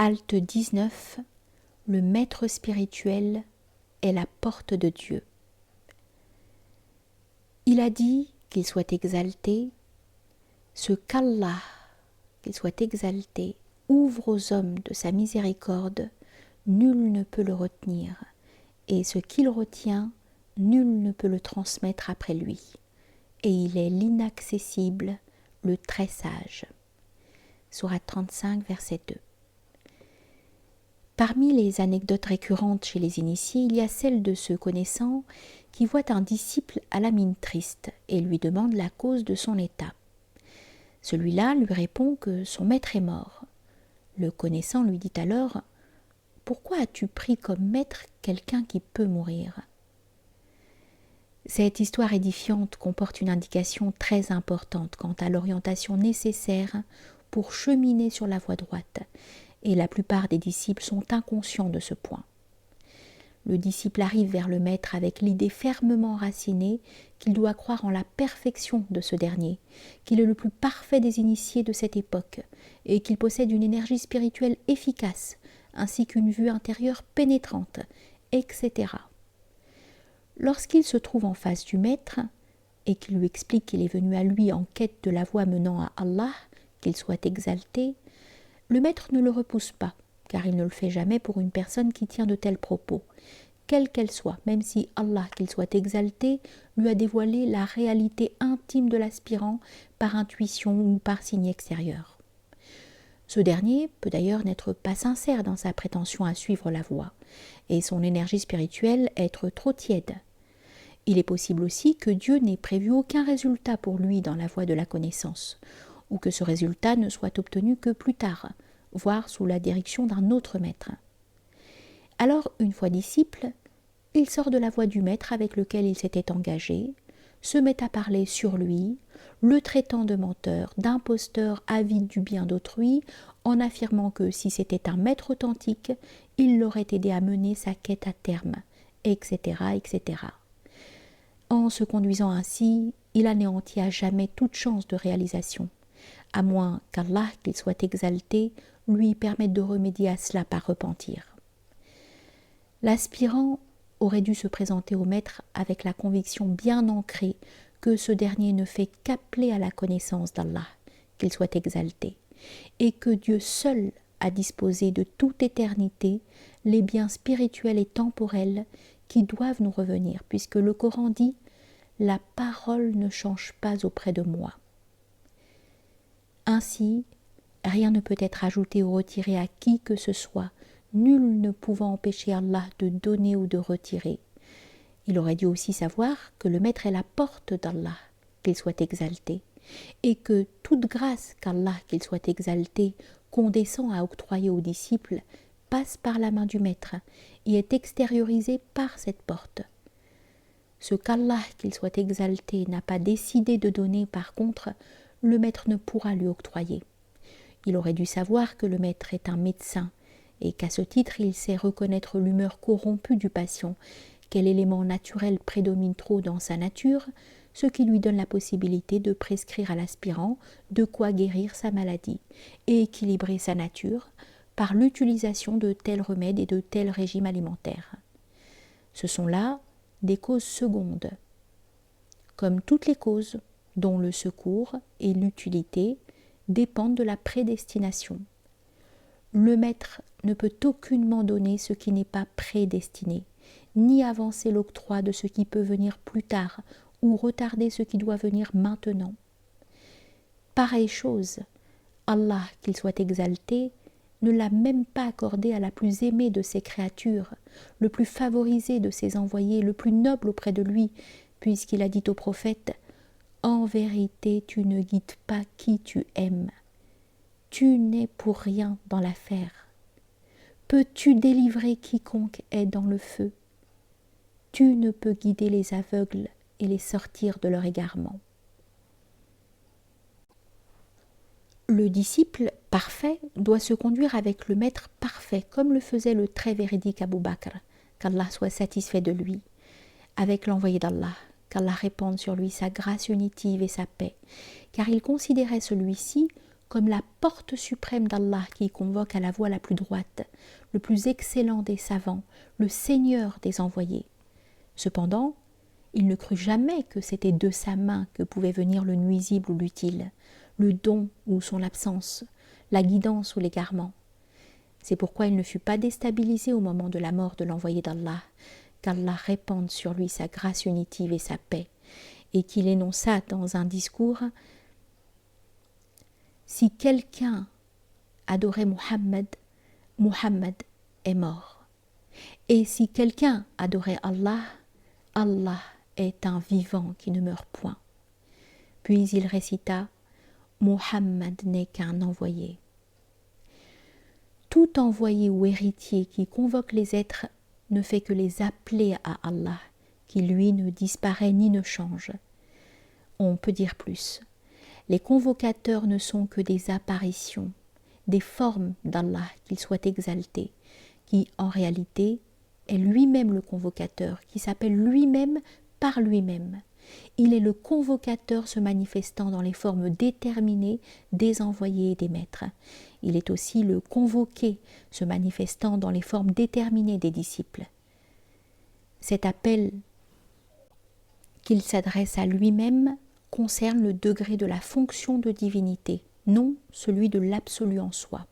Halte 19, le maître spirituel est la porte de Dieu. Il a dit qu'il soit exalté, ce qu'Allah, qu'il soit exalté, ouvre aux hommes de sa miséricorde, nul ne peut le retenir, et ce qu'il retient, nul ne peut le transmettre après lui. Et il est l'inaccessible, le très sage. Sourate 35, verset 2. Parmi les anecdotes récurrentes chez les initiés, il y a celle de ce connaissant qui voit un disciple à la mine triste et lui demande la cause de son état. Celui-là lui répond que son maître est mort. Le connaissant lui dit alors « Pourquoi as-tu pris comme maître quelqu'un qui peut mourir ?» Cette histoire édifiante comporte une indication très importante quant à l'orientation nécessaire pour cheminer sur la voie droite, et la plupart des disciples sont inconscients de ce point. Le disciple arrive vers le maître avec l'idée fermement enracinée qu'il doit croire en la perfection de ce dernier, qu'il est le plus parfait des initiés de cette époque, et qu'il possède une énergie spirituelle efficace, ainsi qu'une vue intérieure pénétrante, etc. Lorsqu'il se trouve en face du maître, et qu'il lui explique qu'il est venu à lui en quête de la voie menant à Allah, qu'il soit exalté, le maître ne le repousse pas, car il ne le fait jamais pour une personne qui tient de tels propos, quelle qu'elle soit, même si Allah, qu'il soit exalté, lui a dévoilé la réalité intime de l'aspirant par intuition ou par signe extérieur. Ce dernier peut d'ailleurs n'être pas sincère dans sa prétention à suivre la voie, et son énergie spirituelle être trop tiède. Il est possible aussi que Dieu n'ait prévu aucun résultat pour lui dans la voie de la connaissance, ou que ce résultat ne soit obtenu que plus tard, voire sous la direction d'un autre maître. Alors, une fois disciple, il sort de la voie du maître avec lequel il s'était engagé, se met à parler sur lui, le traitant de menteur, d'imposteur avide du bien d'autrui, en affirmant que si c'était un maître authentique, il l'aurait aidé à mener sa quête à terme, etc., etc. En se conduisant ainsi, il anéantit à jamais toute chance de réalisation, à moins qu'Allah, qu'il soit exalté, lui permette de remédier à cela par repentir. L'aspirant aurait dû se présenter au maître avec la conviction bien ancrée que ce dernier ne fait qu'appeler à la connaissance d'Allah, qu'il soit exalté, et que Dieu seul a disposé de toute éternité les biens spirituels et temporels qui doivent nous revenir, puisque le Coran dit « La parole ne change pas auprès de moi ». Ainsi, rien ne peut être ajouté ou retiré à qui que ce soit, nul ne pouvant empêcher Allah de donner ou de retirer. Il aurait dû aussi savoir que le maître est la porte d'Allah, qu'il soit exalté, et que toute grâce qu'Allah, qu'il soit exalté, condescend à octroyer aux disciples, passe par la main du maître et est extériorisée par cette porte. Ce qu'Allah, qu'il soit exalté, n'a pas décidé de donner, par contre, le maître ne pourra lui octroyer. Il aurait dû savoir que le maître est un médecin, et qu'à ce titre il sait reconnaître l'humeur corrompue du patient, quel élément naturel prédomine trop dans sa nature, ce qui lui donne la possibilité de prescrire à l'aspirant de quoi guérir sa maladie, et équilibrer sa nature par l'utilisation de tels remèdes et de tels régimes alimentaires. Ce sont là des causes secondes. Comme toutes les causes, dont le secours et l'utilité dépendent de la prédestination. Le maître ne peut aucunement donner ce qui n'est pas prédestiné, ni avancer l'octroi de ce qui peut venir plus tard ou retarder ce qui doit venir maintenant. Pareille chose, Allah, qu'il soit exalté, ne l'a même pas accordé à la plus aimée de ses créatures, le plus favorisé de ses envoyés, le plus noble auprès de lui, puisqu'il a dit au prophète « En vérité, tu ne guides pas qui tu aimes. Tu n'es pour rien dans l'affaire. Peux-tu délivrer quiconque est dans le feu? Tu ne peux guider les aveugles et les sortir de leur égarement. » Le disciple parfait doit se conduire avec le maître parfait, comme le faisait le très véridique Abu Bakr, qu'Allah soit satisfait de lui, avec l'envoyé d'Allah, qu'Allah répande sur lui sa grâce unitive et sa paix, car il considérait celui-ci comme la porte suprême d'Allah qui convoque à la voie la plus droite, le plus excellent des savants, le Seigneur des envoyés. Cependant, il ne crut jamais que c'était de sa main que pouvait venir le nuisible ou l'utile, le don ou son absence, la guidance ou l'égarement. C'est pourquoi il ne fut pas déstabilisé au moment de la mort de l'envoyé d'Allah, qu'Allah répande sur lui sa grâce unitive et sa paix, et qu'il énonça dans un discours « Si quelqu'un adorait Muhammad, Muhammad est mort. Et si quelqu'un adorait Allah, Allah est un vivant qui ne meurt point. » Puis il récita « Muhammad n'est qu'un envoyé. » Tout envoyé ou héritier qui convoque les êtres ne fait que les appeler à Allah, qui lui ne disparaît ni ne change. On peut dire plus. Les convocateurs ne sont que des apparitions, des formes d'Allah, qu'il soit exalté, qui en réalité est lui-même le convocateur, qui s'appelle lui-même par lui-même. Il est le convocateur se manifestant dans les formes déterminées des envoyés et des maîtres. Il est aussi le convoqué se manifestant dans les formes déterminées des disciples. Cet appel qu'il s'adresse à lui-même concerne le degré de la fonction de divinité, non celui de l'absolu en soi.